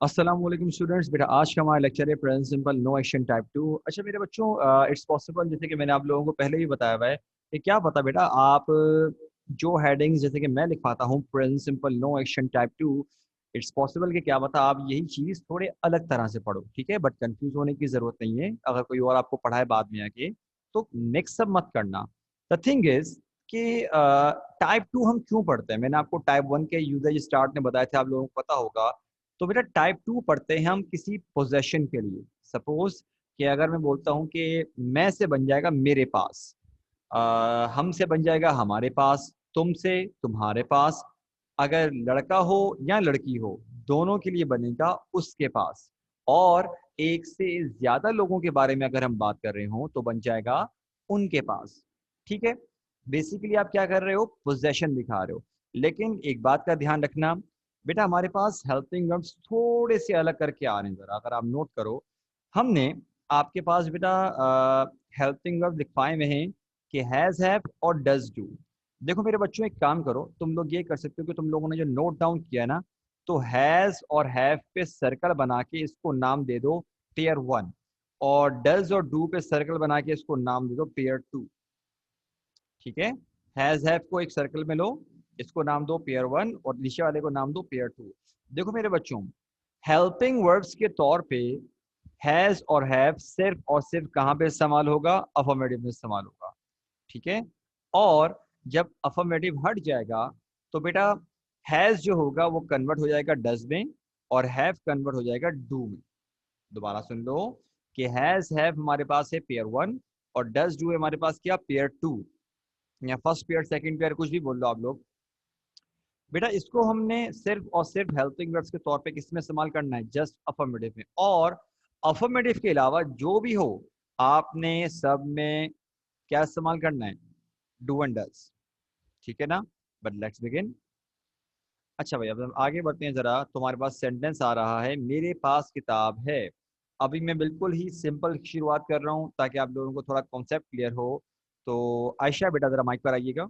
अस्सलाम वालेकुम स्टूडेंट्स। बेटा आज का हमारा लेक्चर है present simple no action type two. अच्छा मेरे बच्चों, इट्स पॉसिबल जैसे कि मैंने आप लोगों को पहले ही बताया हुआ है कि क्या पता बेटा आप जो हेडिंग्स जैसे कि मैं लिखवाता हूँ present simple no action type two, it's possible कि क्या पता आप यही चीज़ थोड़े अलग तरह से पढ़ो। ठीक है, बट कंफ्यूज होने की ज़रूरत नहीं है। अगर कोई और आपको पढ़ाए बाद में आके तो मिक्स अप मत करना। द थिंग इज कि टाइप टू हम क्यों पढ़ते हैं। मैंने आपको टाइप वन के यूजेज स्टार्ट में बताया था, आप लोगों को पता होगा। तो बेटा टाइप टू पढ़ते हैं हम किसी पोजेशन के लिए। सपोज कि अगर मैं बोलता हूँ कि मैं से बन जाएगा मेरे पास, हमसे बन जाएगा हमारे पास, तुमसे तुम्हारे पास, अगर लड़का हो या लड़की हो दोनों के लिए बनेगा उसके पास, और एक से ज्यादा लोगों के बारे में अगर हम बात कर रहे हो तो बन जाएगा उनके पास। ठीक है, बेसिकली आप क्या कर रहे हो, पोजेशन दिखा रहे हो। लेकिन एक बात का ध्यान रखना बेटा, हमारे पास हेल्पिंग वर्ब्स थोड़े से अलग करके आ रहे हैं। जरा अगर आप नोट करो, हमने आपके पास बेटा हेल्पिंग वर्ब लिखवाए हुए हैं कि हैज हैव और डज डू। देखो मेरे बच्चों, एक काम करो, तुम लोग ये कर सकते हो कि तुम लोगों ने जो नोट डाउन किया ना, तो हैज और हैव पे सर्कल बना के इसको नाम दे दो पेयर वन, और डज और डू पे सर्कल बना के इसको नाम दे दो पेयर टू। ठीक है, हैज हैव को एक सर्कल में लो, इसको नाम दो पेयर वन और नीचे वाले को नाम दो पेयर टू। देखो मेरे बच्चों, हेल्पिंग वर्ब्स के तौर पे हैज और हैव सिर्फ और सिर्फ कहाँ पे इस्तेमाल होगा, अफर्मेटिव में इस्तेमाल होगा। ठीक है, और जब अफर्मेटिव हट जाएगा तो बेटा हैज जो होगा वो कन्वर्ट हो जाएगा डज में, और हैव कन्वर्ट हो जाएगा डू में। दोबारा सुन लो कि हैज हैव हमारे पास है पेयर वन, और डज डू है हमारे पास क्या, पेयर टू, या फर्स्ट पेयर सेकंड पेयर कुछ भी बोल लो आप लोग। बेटा इसको हमने सिर्फ और सिर्फ हेल्पिंग वर्ब्स के तौर पे किस में इस्तेमाल करना है, जस्ट अफर्मेटिव में। और अफर्मेटिव के अलावा जो भी हो आपने सब में क्या इस्तेमाल करना है, डू एंड डज। ठीक है ना, बट लेट्स बिगिन। अच्छा भाई, अब हम आगे बढ़ते हैं। जरा तुम्हारे पास सेंटेंस आ रहा है मेरे पास किताब है। अभी मैं बिल्कुल ही सिंपल शुरुआत कर रहा हूँ ताकि आप लोगों को थोड़ा कॉन्सेप्ट क्लियर हो। तो आयशा बेटा जरा माइक पर आइएगा।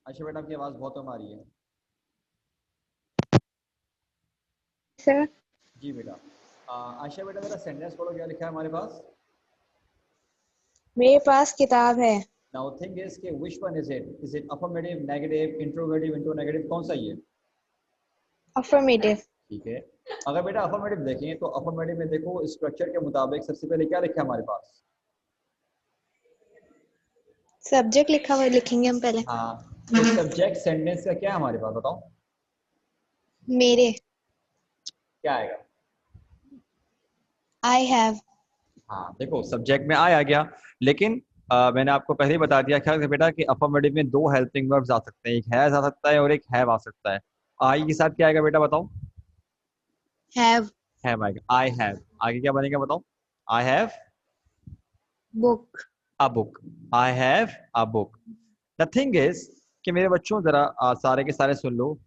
आयशा बेटा आपकी आवाज़ बहुत कम आ रही है। सर, जी बेटा। आयशा बेटा जरा सेंटेंस पढ़ो, क्या लिखा है हमारे पास। मेरे पास किताब है। नाउ थिंग इज कि which one is it affirmative, negative, interrogative, interro-negative, कौन सा ये। अफर्मेटिव। ठीक है, अगर बेटा अफर्मेटिव देखें तो अफर्मेटिव में देखो स्ट्रक्चर के मुताबिक सबसे पहले क्या लिखा है हमारे पास। सब्जेक्ट लिखा हुआ लिखेंगे हम पहले। हाँ, तो सब्जेक्ट सेंटेंस का क्या है हमारे पास, बताओ मेरे। क्या आएगा। I have. हाँ देखो, सब्जेक्ट में आ गया। लेकिन मैंने आपको पहले ही बता दिया क्या कि बेटा कि अफर्मेटिव में दो हेल्पिंग वर्ब्स आ सकते हैं, एक हैज आ सकता है और एक हैव आ सकता है। आई के साथ क्या आएगा बेटा बताओ। हैव। हैव आएगा, आई हैव। आगे क्या बनेगा बताओ, I have book. A book, I have a book. The thing is कि मेरे बच्चों जरा सारे के सारे सुन लो।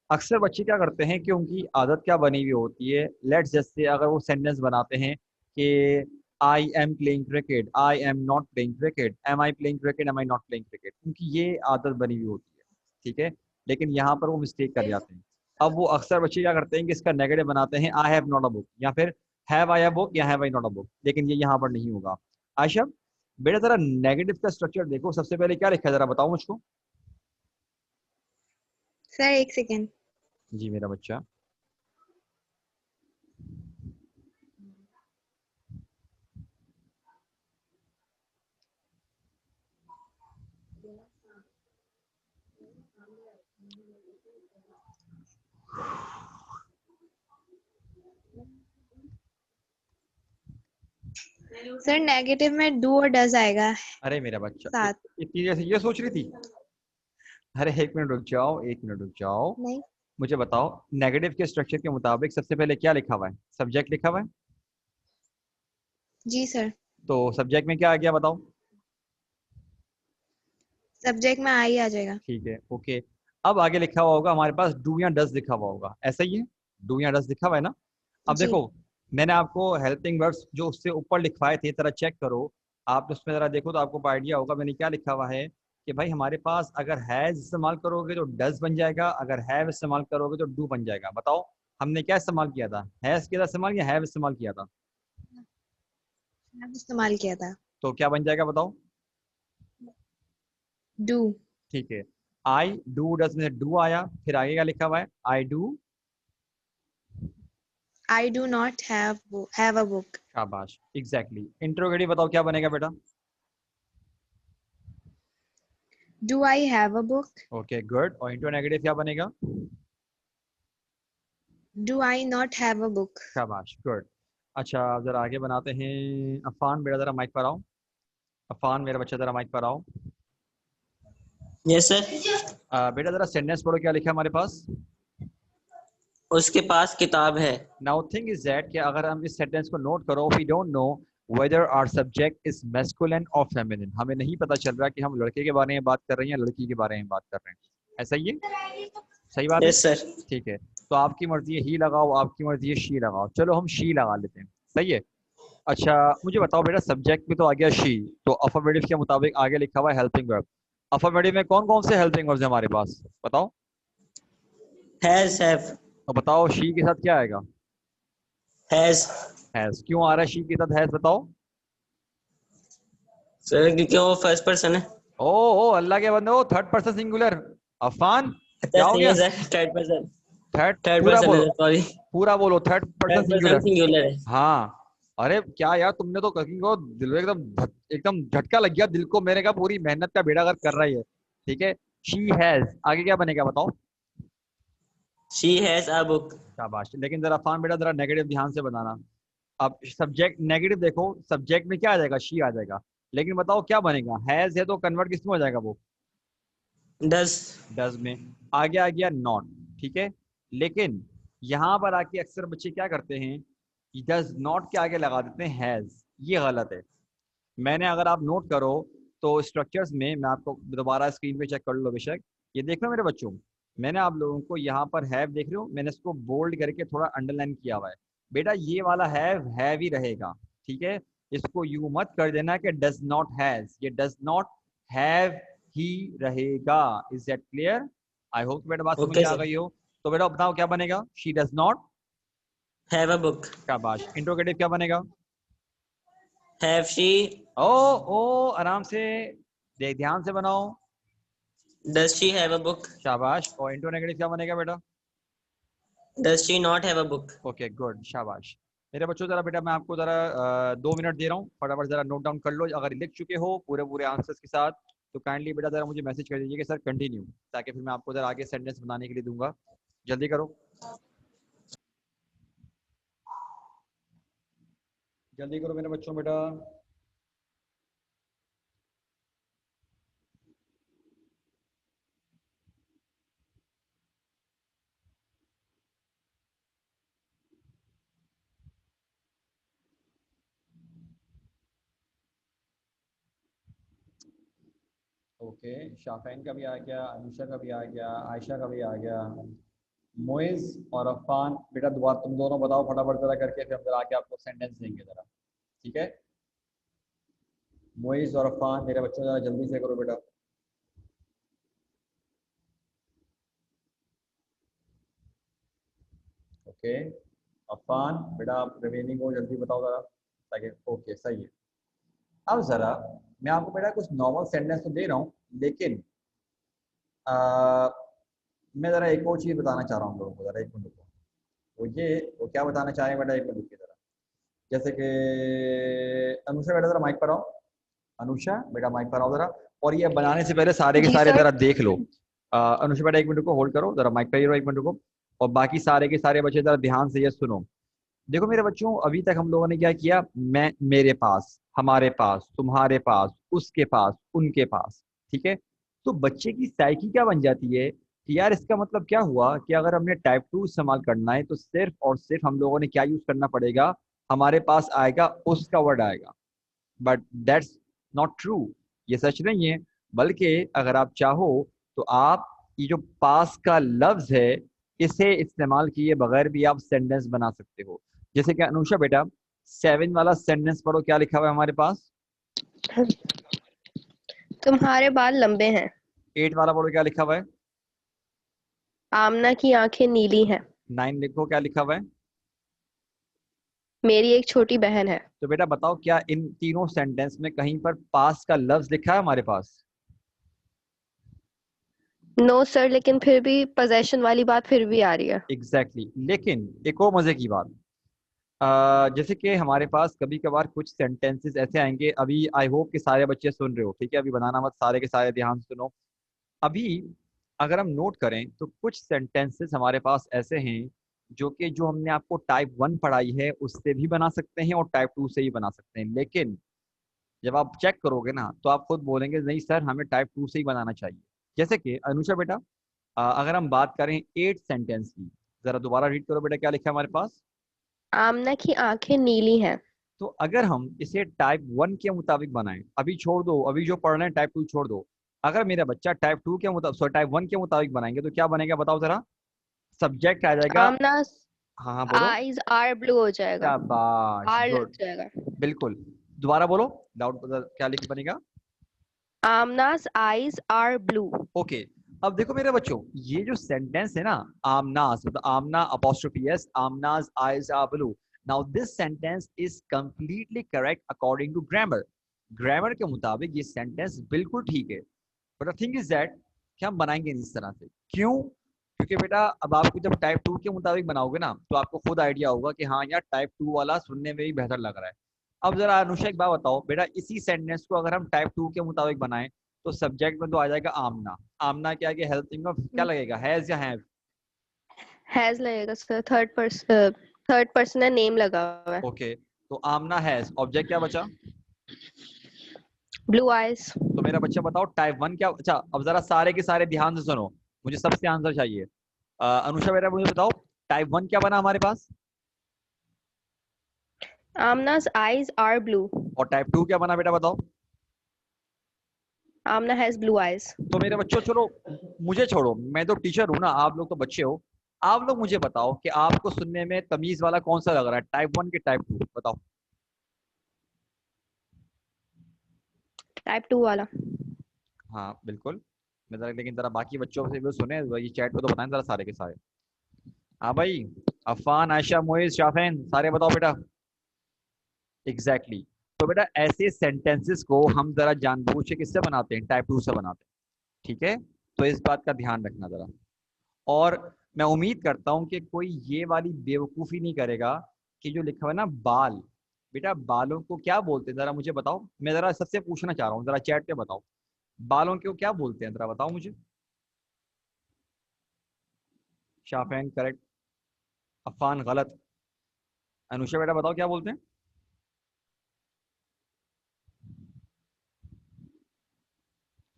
अक्सर बच्चे क्या करते हैं कि उनकी आदत क्या बनी हुई होती है, लेट्स जस्ट से अगर वो सेंटेंस बनाते हैं कि I am playing cricket, I am not playing cricket, am I playing cricket, am I not playing cricket, उनकी ये आदत बनी हुई होती है। ठीक है, लेकिन यहाँ पर वो मिस्टेक कर जाते हैं। अब वो अक्सर बच्चे क्या करते हैं कि इसका नेगेटिव बनाते हैं, I have not a book, या फिर हैव आई अ बुक या have I not a book, लेकिन ये यहाँ पर नहीं होगा। आयशा बेटा जरा नेगेटिव का स्ट्रक्चर देखो, सबसे पहले क्या लिखा है जरा बताओ मुझको। सर एक सेकेंड। जी मेरा बच्चा। सर नेगेटिव में डू और डज आएगा अरे मेरा बच्चा, साथ। इतनी जैसे ये सोच रही थी। अरे एक मिनट रुक जाओ, एक मिनट रुक जाओ। नहीं। मुझे बताओ नेगेटिव के स्ट्रक्चर के मुताबिक सबसे पहले क्या लिखा हुआ है, सब्जेक्ट लिखा हुआ है। जी सर। तो सब्जेक्ट में क्या आ गया बताओ। सब्जेक्ट में आई आ जाएगा। ठीक है, ओके। अब आगे लिखा हुआ होगा हमारे पास डू या डज लिखा हुआ होगा, ऐसा ही है, डू या डज लिखा हुआ है ना। अब जी। देखो, मैंने आपको हेल्पिंग वर्ब्स जो उससे ऊपर लिखवाए थे जरा चेक करो। आप उसमें जरा देखो तो आपको आइडिया होगा मैंने क्या लिखा हुआ है कि भाई हमारे पास अगर हैज इस्तेमाल करोगे तो डज बन जाएगा, अगर हैव इस्तेमाल करोगे तो डू बन जाएगा। बताओ हमने क्या इस्तेमाल किया था, हैज किया था इस्तेमाल या हैव इस्तेमाल किया था? have इस्तेमाल किया था। तो क्या बन जाएगा बताओ? do ठीक है, आई डू डज में डू आया, फिर आगे क्या लिखा हुआ है? I do. I do not have a book। शाबाश, एग्जैक्टली। इंट्रोगेटिव बताओ क्या बनेगा बेटा? do I have a book। Okay good. और इंट्रो नेगेटिव क्या बनेगा? do I not have a book। शाबाश, गुड। अच्छा जरा आगे बनाते हैं। अफान बेटा जरा माइक पर आओ। अफान मेरा बच्चा जरा माइक पर आओ। Yes sir. बेटा जरा सेंटेंस पढ़ो, क्या लिखा है हमारे पास? उसके पास किताब है। नाउ थिंग इज दैट कि अगर हम इस सेंटेंस को नोट करो, we don't know whether our subject is masculine और फेमिनिन। हमें नहीं पता चल रहा कि हम लड़के के बारे में बात कर रहे हैं या लड़की के बारे में बात कर रहे हैं। ऐसा ही है? सही बात है? Yes sir. ठीक है, तो आपकी मर्जी है ही लगाओ, आपकी मर्जी है शी लगाओ। चलो हम शी लगा लेते हैं, सही है। अच्छा मुझे बताओ बेटा, सब्जेक्ट में तो आ गया शी, तो अफर्मेटिव के मुताबिक आगे लिखा हुआ है हेल्पिंग वर्ब। अफर्मेटिव में कौन कौन से हेल्पिंग वर्ब्स हैं हमारे पास, बताओ? Has, have. तो बताओ शी के साथ क्या आएगा? हैज। हैज। क्यों आ रहा है शी के साथ हैज, बताओ? सर क्योंकि वो फर्स्ट पर्सन है। ओ अल्लाह के बंदे, ओ थर्ड पर्सन सिंगुलर। अफान क्या हो सही गया? है sir, third person. Third third पूरा पर्सन है बोलो, सर, सॉरी। पूरा बोलो, third person third person singular. Singular है। हाँ। अरे क्या यार, तुमने तो कहीं को दिल में एकदम झटका लग गया दिल को। मैंने कहा पूरी मेहनत का बेड़ा गर्क कर रहा है। ठीक है, शी हैज आगे क्या बनेगा बताओ? She has a book. शाबाश। लेकिन जरा अफान बेटा जरा नेगेटिव ध्यान से बनाना। अब सब्जेक्ट नेगेटिव देखो, सब्जेक्ट में क्या आ जाएगा? शी आ जाएगा। लेकिन बताओ क्या बनेगा? हैज है तो कन्वर्ट किस में हो जाएगा वो? डज। डज में। आगे आ गया नॉट, ठीक है। लेकिन यहाँ पर आके अक्सर बच्चे क्या करते हैं, डज नॉट के आगे लगा देते हैं हैज। ये गलत है। मैंने अगर आप नोट करो तो स्ट्रक्चर्स में, मैं आपको दोबारा स्क्रीन पे चेक कर लो बेशक, ये देख लो मेरे बच्चों, मैंने आप लोगों को यहाँ पर हैव देख रहे हो, मैंने इसको बोल्ड करके थोड़ा अंडरलाइन किया हुआ है। बेटा ये वाला हैव ही रहेगा, ठीक है। इसको यू मत कर देना कि डज नॉट हैज, ये डज नॉट हैव ही रहेगा। Is that clear? I hope बेटा बात समझ ओके में आ सर। गई हो। तो बेटा बताओ क्या बनेगा? She does not. Have a book. शाबाश। इंट्रोगेटिव क्या बनेगा? Have she. ओ आराम से, देख ध्यान से बनाओ। Does she have a book. शाबाश। और इंट्रो नेगेटिव क्या बनेगा बेटा? Does she not have a book. Okay good, शाबाश। मेरे बच्चों जरा बेटा मैं आपको जरा 2 मिनट दे रहा हूँ, फटाफट जरा नोट डाउन कर लो। अगर लिख चुके हो पूरे पूरे आंसर्स के साथ तो काइंडली बेटा जरा मुझे मैसेज कर दीजिए कि सर कंटिन्यू, ताकि फिर मैं आपको जरा आगे सेंटेंस बनाने के लिए दूंगा। जल्दी करो, जल्दी करो मेरे बच्चों बेटा। ओके, शाफैन का भी आ गया, अनुषा का भी आ गया, आयशा का भी आ गया। मोइज और अफान बेटा दोबारा तुम दोनों बताओ फटाफट जरा करके, फिर हम जरा आके आपको सेंटेंस देंगे जरा, ठीक है। मोइज और अफान मेरे बच्चों जरा जल्दी से करो बेटा। ओके अफान बेटा आप रिमेनिंग को जल्दी बताओ जरा, ताकि ओके सही है। अब जरा मैं आपको बेटा कुछ नॉर्मल सेंटेंस तो दे रहा हूँ, लेकिन मैं जरा एक और चीज़ बताना चाह रहा हूँ लोगों को, जरा एक मिनट को। वो क्या बताना चाह रहे हैं बेटा, एक मिनट की जरा। जैसे कि अनुषा बेटा जरा माइक पर आओ। अनुषा बेटा माइक पर आओ जरा। और ये बनाने से पहले सारे के जी सारे सर। जरा देख लो। अनुषा बेटा 1 मिनट को होल्ड करो, जरा माइक पर ही रहो 1 मिनट को। और बाकी सारे के सारे बच्चे जरा ध्यान से ये सुनो। देखो मेरे बच्चों, अभी तक हम लोगों ने क्या किया, मैं, मेरे पास, हमारे पास, तुम्हारे पास, उसके पास, उनके पास, ठीक है। तो बच्चे की साइकी क्या बन जाती है कि यार इसका मतलब क्या हुआ कि अगर हमने टाइप 2 इस्तेमाल करना है तो सिर्फ और सिर्फ हम लोगों ने क्या यूज करना पड़ेगा, हमारे पास आएगा उसका वर्ड आएगा। बट दैट्स नॉट ट्रू, ये सच नहीं है। बल्कि अगर आप चाहो तो आप ये जो पास का लफ्ज है इसे इस्तेमाल किए बगैर भी आप सेंटेंस बना सकते हो। जैसे कि अनुषा बेटा 7 वाला सेंटेंस पढ़ो, क्या लिखा हुआ है हमारे पास? तुम्हारे बाल लंबे हैं। 8 वाला बोलो क्या लिखा हुआ है। आमना की आंखें नीली हैं। 9 लिखो क्या लिखा हुआ है। मेरी एक छोटी बहन है। तो बेटा बताओ क्या इन तीनों सेंटेंस में कहीं पर पास का लफ्ज लिखा है हमारे पास। नो सर, लेकिन फिर भी पोजेशन वाली बात फिर भी आ रही है। एग्जैक्टली लेकिन एक और मजे की बात, जैसे कि हमारे पास कभी कभार कुछ सेंटेंसेस ऐसे आएंगे। अभी आई होप कि सारे बच्चे सुन रहे हो, ठीक है, अभी बनाना मत, सारे के सारे ध्यान से सुनो। अभी अगर हम नोट करें तो कुछ सेंटेंसेस हमारे पास ऐसे हैं जो हमने आपको टाइप 1 पढ़ाई है उससे भी बना सकते हैं और टाइप 2 से ही बना सकते हैं, लेकिन जब आप चेक करोगे ना तो आप खुद बोलेंगे नहीं सर हमें टाइप 2 से ही बनाना चाहिए। जैसे कि अनुषा बेटा, अगर हम बात करें 8 सेंटेंस की, जरा दोबारा रीड करो बेटा क्या लिखा है हमारे पास। आमना की आंखें नीली हैं। तो अगर हम इसे टाइप 1 के मुताबिक बनाएं, अभी छोड़ दो, अभी जो पढ़ रहे हैं टाइप 2 छोड़ दो, अगर मेरा बच्चा टाइप 2 के मुताबिक, सॉरी टाइप 1 के मुताबिक बनाएंगे तो क्या बनेगा बताओ जरा। सब्जेक्ट आ जाएगा। आमना हाँ हाँ बोलो। आईज आर ब्लू हो जाएगा। शाबाश आर लग गुड। जाएगा। बिल्कुल। दोबारा बोलो। डाउट क्या लिख बनेगा। आमना's आईज आर ब्लू। ओके। अब देखो मेरे बच्चों, ये जो सेंटेंस है ना, आमनास मतलब Aamna apostrophe s, Aamna's eyes are blue. Now this sentence is completely correct according to grammar. Grammar के मुताबिक ये सेंटेंस बिल्कुल ठीक है। But the thing is that कि हम बनाएंगे नहीं इस तरह से। क्यों? क्योंकि बेटा अब आपको जब टाइप 2 के मुताबिक बनाओगे ना तो आपको खुद आइडिया होगा कि हाँ यार टाइप 2 वाला सुनने में भी बेहतर लग रहा है। अब जरा अनुषा एक बात बताओ बेटा, इसी सेंटेंस को अगर हम टाइप 2 के मुताबिक बनाएं तो सब्जेक्ट में तो आ जाएगा आमना। आमना क्या है, हेल्पिंग में क्या लगेगा, हैज या हैव। हैज लगेगा सर, थर्ड पर्सन है, नेम लगा हुआ है। ओके तो आमना हैज, ऑब्जेक्ट क्या बचा। Blue eyes. तो मेरा बच्चा बताओ टाइप 1 क्या। अच्छा अब जरा सारे के सारे ध्यान से सुनो, मुझे सबसे आंसर चाहिए। अनुषा बेटा मुझे बताओ टाइप 1 क्या बना हमारे पास आमना's आईज आर ब्लू। और टाइप 2 क्या बना बेटा बताओ। आमना हैज ब्लू आईज। तो मेरे बच्चों चलो मुझे छोड़ो, मैं तो टीचर हूं ना, आप लोग तो बच्चे हो। आप लोग मुझे बताओ कि आपको सुनने में तमीज वाला कौन सा लग रहा है, टाइप 1 के टाइप 2 बताओ। टाइप 2 वाला। हाँ बिल्कुल। मैं जरा लेकिन जरा बाकी बच्चों से भी सुने, ये चैट पे तो बताएं जरा सारे के सारे। हाँ भाई, अफान आयशा मोइज शाफेन सारे बताओ बेटा। Exactly exactly. तो बेटा ऐसे सेंटेंसेस को हम जरा जानबूझ के किससे बनाते हैं, टाइप 2 से बनाते हैं। ठीक है, तो इस बात का ध्यान रखना जरा। और मैं उम्मीद करता हूं कि कोई ये वाली बेवकूफ़ी नहीं करेगा कि जो लिखा हुआ है ना बाल, बेटा बालों को क्या बोलते हैं जरा मुझे बताओ। मैं जरा सबसे पूछना चाह रहा हूँ, जरा चैट पे बताओ बालों को क्या बोलते हैं, जरा बताओ मुझे। शाफैन करेक्ट, अफान गलत, अनुषा बेटा बताओ क्या बोलते हैं।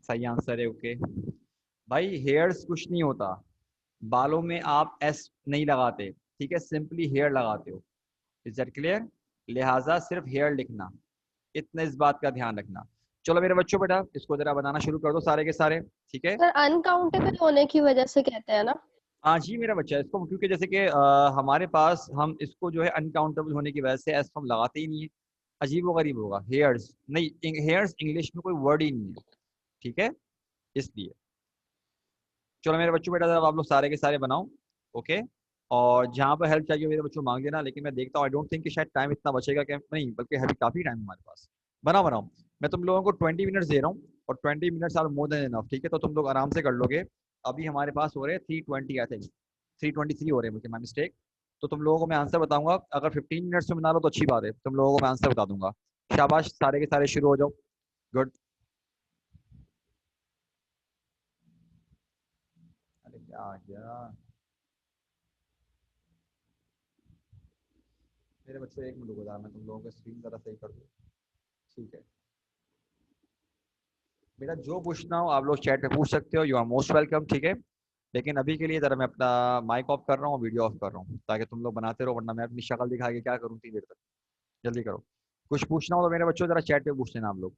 सही आंसर है ओके। भाई हेयर्स कुछ नहीं होता, बालों में आप एस नहीं लगाते, ठीक है, सिंपली हेयर लगाते हो। Is that clear? लिहाजा सिर्फ हेयर लिखना, इतना इस बात का ध्यान रखना। चलो मेरे बच्चों बेटा इसको जरा बनाना शुरू कर दो सारे के सारे, ठीक है। सर अनकाउंटेबल होने की वजह से कहते हैं ना। हाँ जी मेरा बच्चा, इसको क्योंकि जैसे कि हमारे पास हम इसको जो है अनकाउंटेबल होने की वजह से एस हम लगाते ही नहीं है, अजीब व गरीब होगा। हेयर्स नहीं, हेयर्स इंग्लिश में कोई वर्ड ही नहीं है, ठीक है, इसलिए। चलो मेरे बच्चों बेटा जरा आप लोग सारे के सारे बनाओ, ओके। और जहाँ पर हेल्प चाहिए मेरे बच्चों मांग लेना, लेकिन मैं देखता हूँ आई डोंट थिंक कि शायद टाइम इतना बचेगा कि नहीं, बल्कि अभी काफ़ी टाइम हमारे पास। बनाओ बनाओ, मैं तुम लोगों को 20 मिनट्स दे रहा हूँ और 20 minutes are more than enough, ठीक है, तो तुम लोग आराम से कर लोगे। अभी हमारे पास हो रहे हैं 320 आई थिंक, 323 हो रहे हैं मुझे, माई मिस्टेक। तो तुम लोगों को मैं आंसर बताऊंगा, अगर 15 मिनट्स में बना लो तो अच्छी बात है, तुम लोगों को मैं आंसर बता दूंगा। शाबाश सारे के सारे शुरू हो जाओ। गुड। अरे क्या आ गया मेरे बच्चे, एक मिनट रुको जरा, मैं तुम लोगों का स्क्रीन जरा सही कर दूँ, ठीक है। बेटा जो पूछना हो आप लोग चैट पे पूछ सकते हो, यू आर मोस्ट वेलकम, ठीक है। लेकिन अभी के लिए जरा मैं अपना माइक ऑफ कर रहा हूँ, वीडियो ऑफ कर रहा हूँ, ताकि तुम लोग बनाते रहो, वरना मैं अपनी शक्ल दिखा के क्या करूँ इतनी देर तक। जल्दी करो, कुछ पूछना हो तो मेरे बच्चों जरा चैट पे पूछ लेना आप लोग।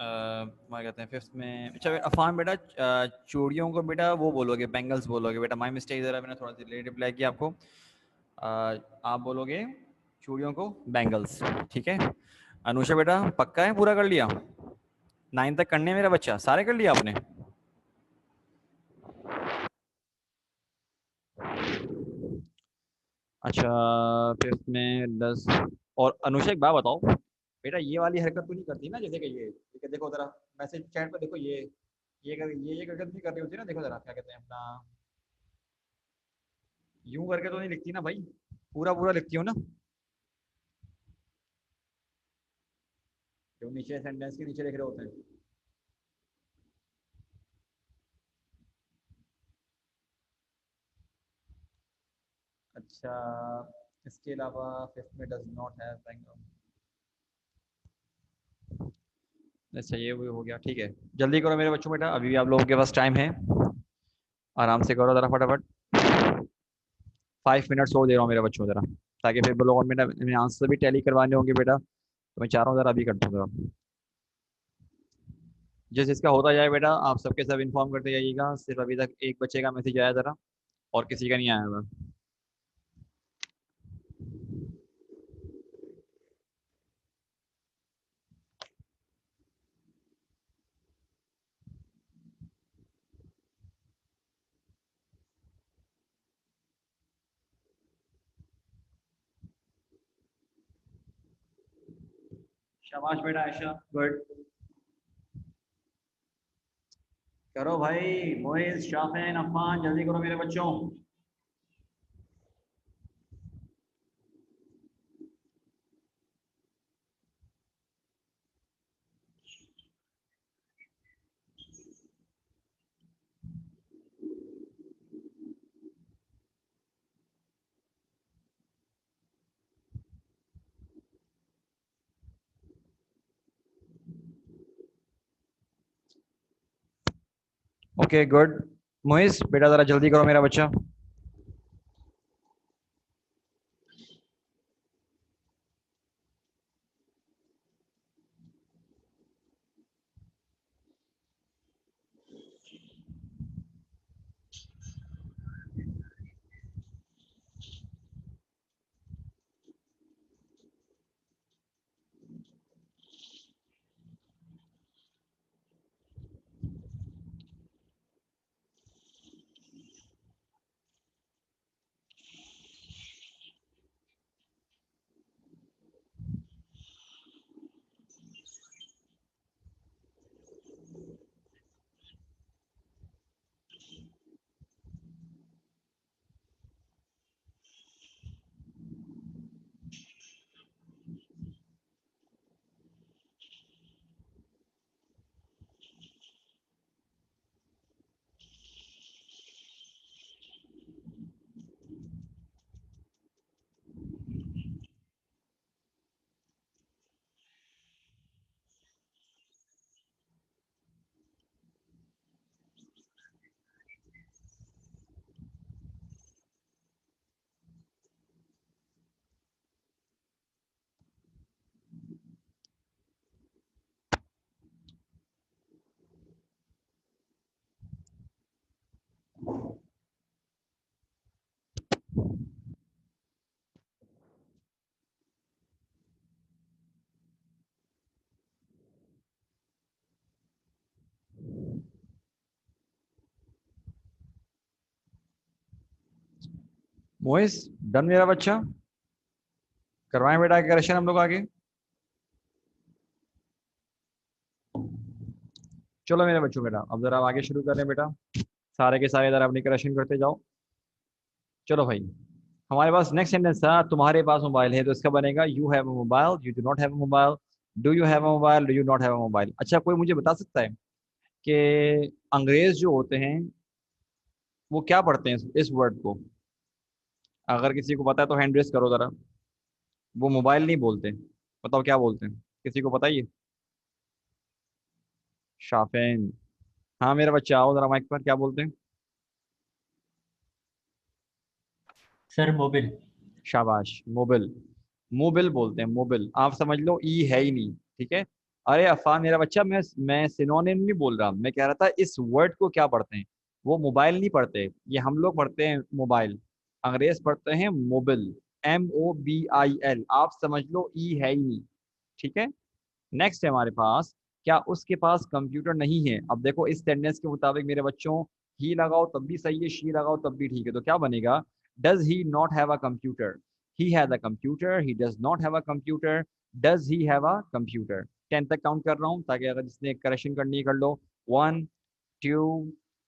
क्या कहते हैं फिफ्थ में। अच्छा अफान बेटा, चूड़ियों को बेटा वो बोलोगे, बैंगल्स बोलोगे बेटा। माई मिस्टेक, ज़रा मैंने थोड़ा सा लेट रिप्लाई किया आपको। आप बोलोगे चूड़ियों को बैंगल्स, ठीक है। अनुषा बेटा पक्का है, पूरा कर लिया? 9 तक करने मेरा बच्चा, सारे कर लिया आपने? अच्छा फिफ्थ में 10। और अनुषा एक बात बताओ बेटा, ये वाली हरकत तो नहीं करती ना, जैसे कि ये ठीक है, देखो जरा मैसेज चैट पर देखो, ये हरकत नहीं कर रही होती ना, देखो जरा क्या कहते हैं अपना, यूं करके तो नहीं लिखती ना भाई, पूरा पूरा लिखती हो ना, जो नीचे सेंटेंस के नीचे लिख रहे होते हैं। अच्छा इसके अलावा फिफ्थ में डज नॉट हैव बैकग्राउंड। अच्छा ये वो हो गया, ठीक है। जल्दी करो मेरे बच्चों बेटा, अभी भी आप लोगों के पास टाइम है, आराम से करो जरा फटाफट। 5 मिनट्स और दे रहा हूँ मेरे बच्चों जरा, ताकि फिर वो लोग मेरे आंसर भी टैली करवाने होंगे बेटा, तो मैं चाह रहा हूँ जरा अभी कर दूँ जरा। जिस जिसका होता जाए बेटा आप सबके सब इन्फॉर्म करते जाइएगा। सिर्फ अभी तक एक बच्चे का मैसेज आया जरा, और किसी का नहीं आया हुआ। शाबाश बेटा आयशा, गुड। करो भाई, मोइज शाफिन अफान, जल्दी करो मेरे बच्चों। Okay good. मोइज बेटा जरा जल्दी करो मेरा बच्चा। मोइज डन मेरा बच्चा, करवाएं बेटा करेक्शन हम लोग आगे। चलो मेरे बच्चों बेटा, अब जरा आगे शुरू करें बेटा, सारे के सारे जरा अपनी करेक्शन करते जाओ। चलो भाई, हमारे पास नेक्स्ट सेंटेंस था, तुम्हारे पास मोबाइल है, तो इसका बनेगा you have a mobile, you do not have a mobile, do you have a mobile, do you not have a mobile. अच्छा कोई मुझे बता सकता है कि अंग्रेज जो होते हैं वो क्या पढ़ते हैं इस वर्ड को? अगर किसी को पता है तो हैंड रेस करो जरा। वो मोबाइल नहीं बोलते, बताओ क्या बोलते हैं, किसी को पता ही है? शाफेन, हाँ मेरा बच्चा आओ जरा माइक पर, क्या बोलते हैं? Sir mobile. शाबाश, मोबिल। मोबिल बोलते हैं, मोबिल। आप समझ लो ई है ही नहीं, ठीक है। अरे अफान मेरा बच्चा, मैं सिनोनिम नहीं बोल रहा, मैं कह रहा था इस वर्ड को क्या पढ़ते हैं। वो मोबाइल नहीं पढ़ते, ये हम लोग पढ़ते हैं मोबाइल। अंग्रेज पढ़ते हैं मोबिल, MOBIL। आप समझ लो ई है ही नहीं। ठीक है। नेक्स्ट है हमारे पास, क्या उसके पास कंप्यूटर नहीं है। अब देखो इस सेंटेंस के मुताबिक मेरे बच्चों, ही लगाओ तब भी सही है, शी लगाओ तब भी ठीक है, तो क्या बनेगा, does he not have a computer. He has a computer, he does not have a computer, does he have a computer. 10 तक काउंट कर रहा हूँ ताकि अगर जिसने करेक्शन करनी है कर लो। 1 2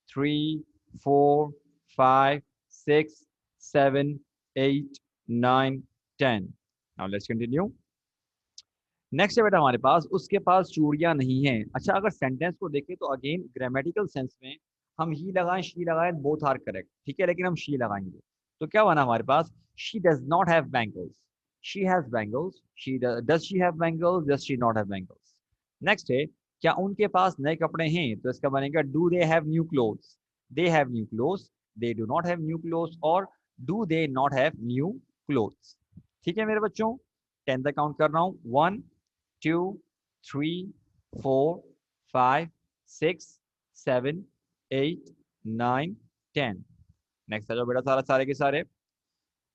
3 4 5 6 7 8 9 10। Now let's continue. नेक्स्ट है बेटा हमारे पास, उसके पास चूड़ियां नहीं हैं। अच्छा अगर सेंटेंस को देखें तो अगेन ग्रामेटिकल सेंस में हम ही लगाएं शी लगाएं बोथ आर करेक्ट, ठीक है, लेकिन हम शी लगाएंगे। तो क्या बना हमारे पास, she does not have bangles, she has bangles, she does she have bangles, does she not have bangles. Next है, क्या उनके पास नए कपड़े हैं, तो इसका बनेगा do they have new clothes, they have new clothes, they do not have new clothes, और do they not have new clothes. ठीक है मेरे बच्चों, 10 तक काउंट कर रहा हूँ। 1 2 3 4 5 6 7 8 9 10। नेक्स्ट आ जाओ बेटा, सारे के सारे।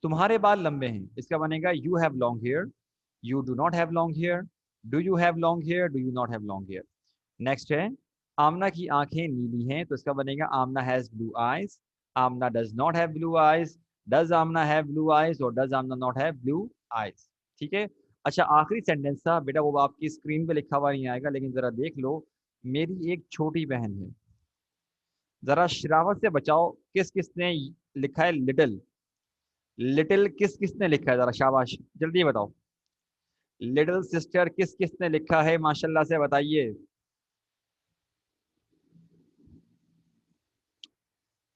तुम्हारे बाल लंबे हैं, इसका बनेगा you have long hair, you do not have long hair, do you have long hair, do you not have long hair. Next है, आमना की आंखें नीली हैं, तो इसका बनेगा Aamna has blue eyes, Aamna does not have blue eyes, does Aamna have blue eyes, और does Aamna not have blue eyes. ठीक है। अच्छा आखिरी सेंटेंस था बेटा, वो आपकी स्क्रीन पे लिखा हुआ नहीं आएगा, लेकिन जरा देख लो, मेरी एक छोटी बहन है। जरा शरावत से बचाओ, किस किसने लिखा है लिटिल, लिटिल किस किसने लिखा है, जरा शाबाश जल्दी बताओ। लिटिल सिस्टर किस किसने लिखा है, माशाल्लाह से बताइए।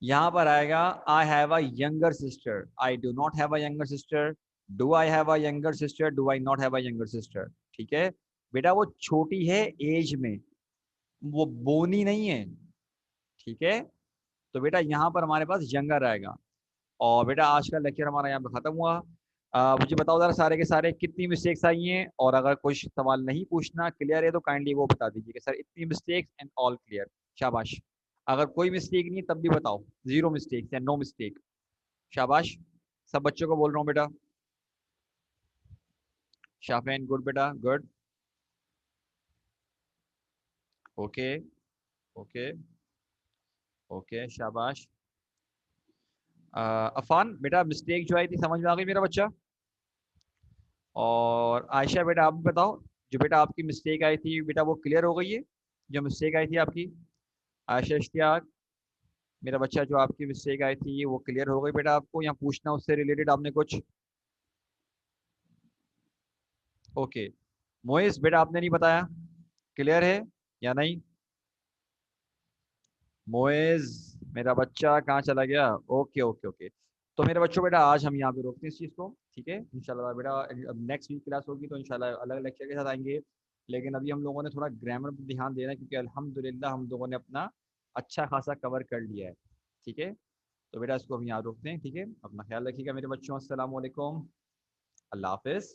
यहाँ पर आएगा I have a younger sister, I do not have a younger sister, do I have a younger sister, do I not have a younger sister. ठीक है बेटा, वो छोटी है एज में, वो बोनी नहीं है। ठीक है। तो बेटा यहाँ पर हमारे पास यंगर आएगा। और बेटा आज का लेक्चर हमारा यहाँ पे खत्म हुआ। मुझे बताओ जरा सारे के सारे कितनी मिस्टेक्स आई हैं, और अगर कुछ सवाल नहीं पूछना क्लियर है तो काइंडली वो बता दीजिए कि सर इतनी मिस्टेक्स एंड ऑल क्लियर। शाबाश। अगर कोई मिस्टेक नहीं है तब भी बताओ, 0 मिस्टेक्स या नो मिस्टेक। शाबाश। सब बच्चों को बोल रहा हूँ बेटा। शाफेन गुड बेटा, गुड। ओके ओके ओके शाबाश। अफान बेटा मिस्टेक जो आई थी समझ में आ गई मेरा बच्चा। और आयशा बेटा आप भी बताओ, जो बेटा आपकी मिस्टेक आई थी बेटा वो क्लियर हो गई है, जो मिस्टेक आई थी आपकी। आयशा इश्तियाक मेरा बच्चा, जो आपकी मिस्टेक आई थी वो क्लियर हो गई बेटा आपको, या पूछना उससे रिलेटेड आपने कुछ। ओके। मोइस बेटा आपने नहीं बताया, क्लियर है या नहीं। मोइज मेरा बच्चा कहाँ चला गया। Okay okay okay. तो मेरे बच्चों बेटा आज हम यहाँ पे रोकते हैं इस चीज़ को, ठीक है। इंशाल्लाह बेटा अब नेक्स्ट वीक क्लास होगी तो इंशाल्लाह अलग लेक्चर के साथ आएंगे। लेकिन अभी हम लोगों ने थोड़ा ग्रामर पर ध्यान देना है, क्योंकि अल्हम्दुलिल्लाह हम लोगों ने अपना अच्छा खासा कवर कर लिया है। ठीक है। तो बेटा इसको हम यहाँ रोकते हैं, ठीक है। अपना ख्याल रखिएगा मेरे बच्चों। अस्सलाम वालेकुम, अल्लाह हाफिज़।